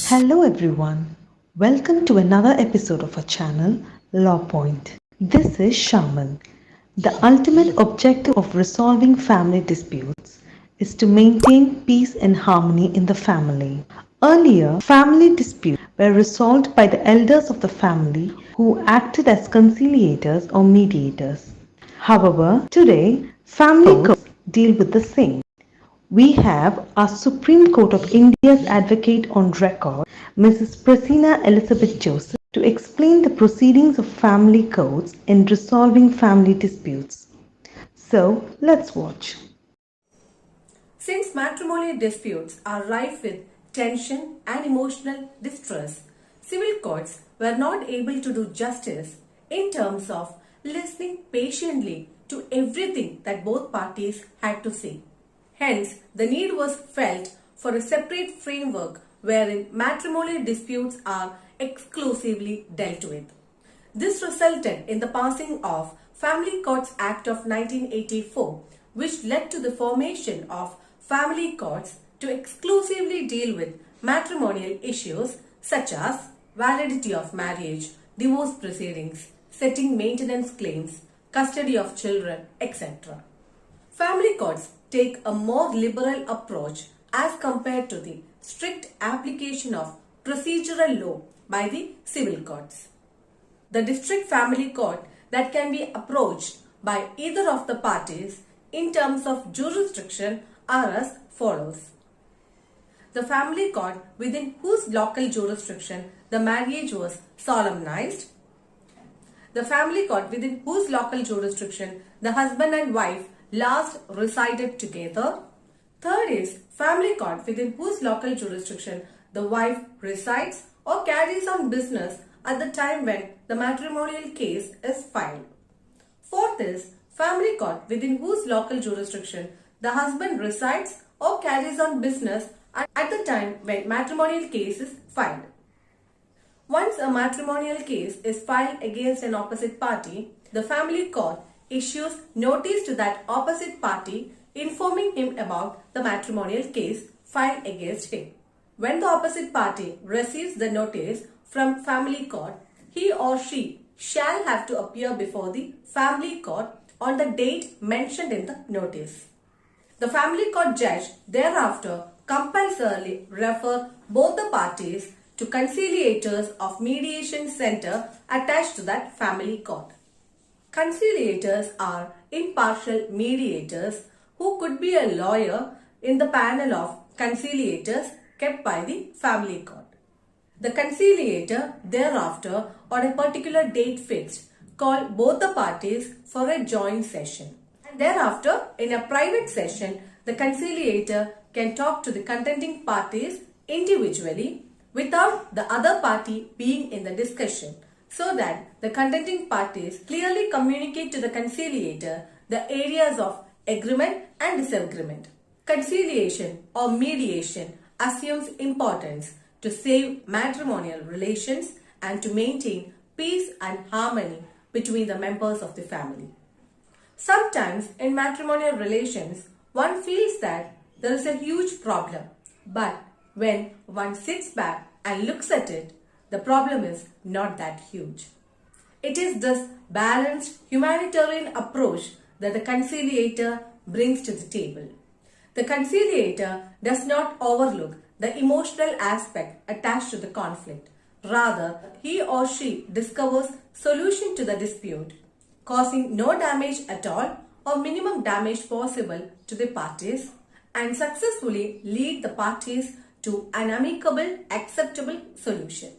Hello everyone. Welcome to another episode of our channel Law Point. This is Shaman. The ultimate objective of resolving family disputes is to maintain peace and harmony in the family. Earlier, family disputes were resolved by the elders of the family who acted as conciliators or mediators. However, today, family courts deal with the same. We have our Supreme Court of India's advocate on record, Mrs. Praseena Elizabeth Joseph, to explain the proceedings of family courts in resolving family disputes. So, let's watch. Since matrimonial disputes are rife with tension and emotional distress, civil courts were not able to do justice in terms of listening patiently to everything that both parties had to say. Hence, the need was felt for a separate framework wherein matrimonial disputes are exclusively dealt with. This resulted in the passing of Family Courts Act of 1984, which led to the formation of family courts to exclusively deal with matrimonial issues such as validity of marriage, divorce proceedings, setting maintenance claims, custody of children, etc. Family courts take a more liberal approach as compared to the strict application of procedural law by the civil courts. The district family court that can be approached by either of the parties in terms of jurisdiction are as follows. The family court within whose local jurisdiction the marriage was solemnized. The family court within whose local jurisdiction the husband and wife last resided together. Third is family court within whose local jurisdiction the wife resides or carries on business at the time when the matrimonial case is filed. Fourth is family court within whose local jurisdiction the husband resides or carries on business at the time when matrimonial case is filed. Once a matrimonial case is filed against an opposite party, the family court issues notice to that opposite party informing him about the matrimonial case filed against him. When the opposite party receives the notice from family court, he or she shall have to appear before the family court on the date mentioned in the notice. The family court judge thereafter compulsorily refer both the parties to conciliators of mediation center attached to that family court. Conciliators are impartial mediators who could be a lawyer in the panel of conciliators kept by the family court. The conciliator thereafter on a particular date fixed call both the parties for a joint session. And thereafter in a private session the conciliator can talk to the contending parties individually without the other party being in the discussion, so that the contending parties clearly communicate to the conciliator the areas of agreement and disagreement. Conciliation or mediation assumes importance to save matrimonial relations and to maintain peace and harmony between the members of the family. Sometimes in matrimonial relations, one feels that there is a huge problem, but when one sits back and looks at it, the problem is not that huge. It is this balanced humanitarian approach that the conciliator brings to the table. The conciliator does not overlook the emotional aspect attached to the conflict. Rather, he or she discovers solution to the dispute, causing no damage at all or minimum damage possible to the parties, and successfully lead the parties to an amicable, acceptable solution.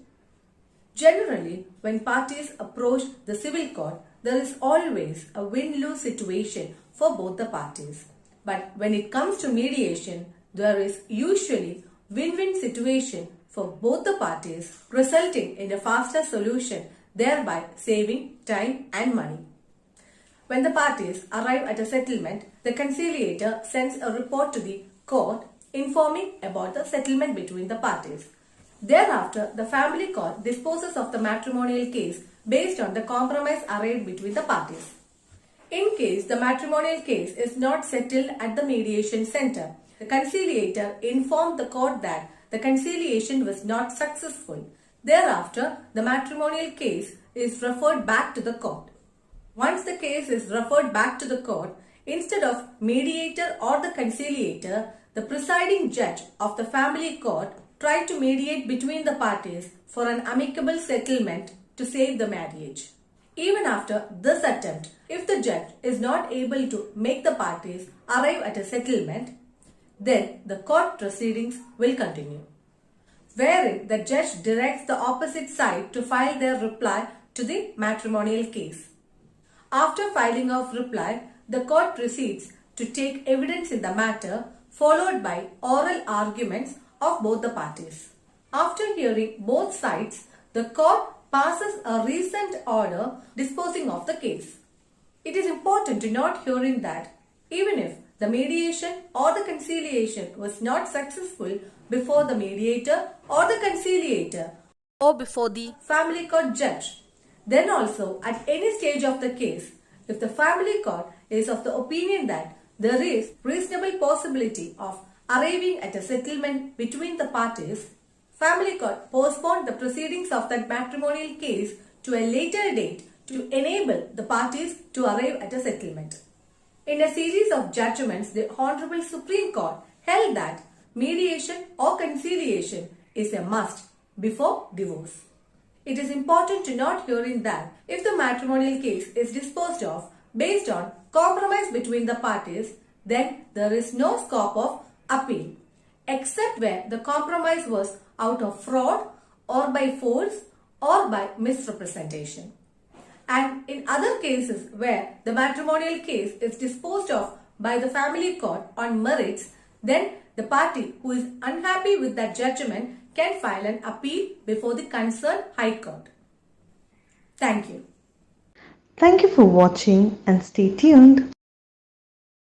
Generally, when parties approach the civil court, there is always a win-lose situation for both the parties. But when it comes to mediation, there is usually win-win situation for both the parties, resulting in a faster solution, thereby saving time and money. When the parties arrive at a settlement, the conciliator sends a report to the court informing about the settlement between the parties. Thereafter, the family court disposes of the matrimonial case based on the compromise arrived between the parties. In case the matrimonial case is not settled at the mediation center, the conciliator informed the court that the conciliation was not successful. Thereafter, the matrimonial case is referred back to the court. Once the case is referred back to the court, instead of mediator or the conciliator, the presiding judge of the family court tried to mediate between the parties for an amicable settlement to save the marriage. Even after this attempt, if the judge is not able to make the parties arrive at a settlement, then the court proceedings will continue, wherein the judge directs the opposite side to file their reply to the matrimonial case. After filing of reply, the court proceeds to take evidence in the matter, followed by oral arguments of both the parties. After hearing both sides, the court passes a recent order disposing of the case. It is important to note herein that even if the mediation or the conciliation was not successful before the mediator or the conciliator or before the family court judge, then also at any stage of the case, if the family court is of the opinion that there is reasonable possibility of arriving at a settlement between the parties, family court postponed the proceedings of that matrimonial case to a later date to enable the parties to arrive at a settlement. In a series of judgments, the Honorable Supreme Court held that mediation or conciliation is a must before divorce. It is important to note herein that if the matrimonial case is disposed of based on compromise between the parties, then there is no scope of appeal, except where the compromise was out of fraud or by force or by misrepresentation. And in other cases where the matrimonial case is disposed of by the family court on merits, then the party who is unhappy with that judgment can file an appeal before the concerned High Court. Thank you. Thank you for watching and stay tuned.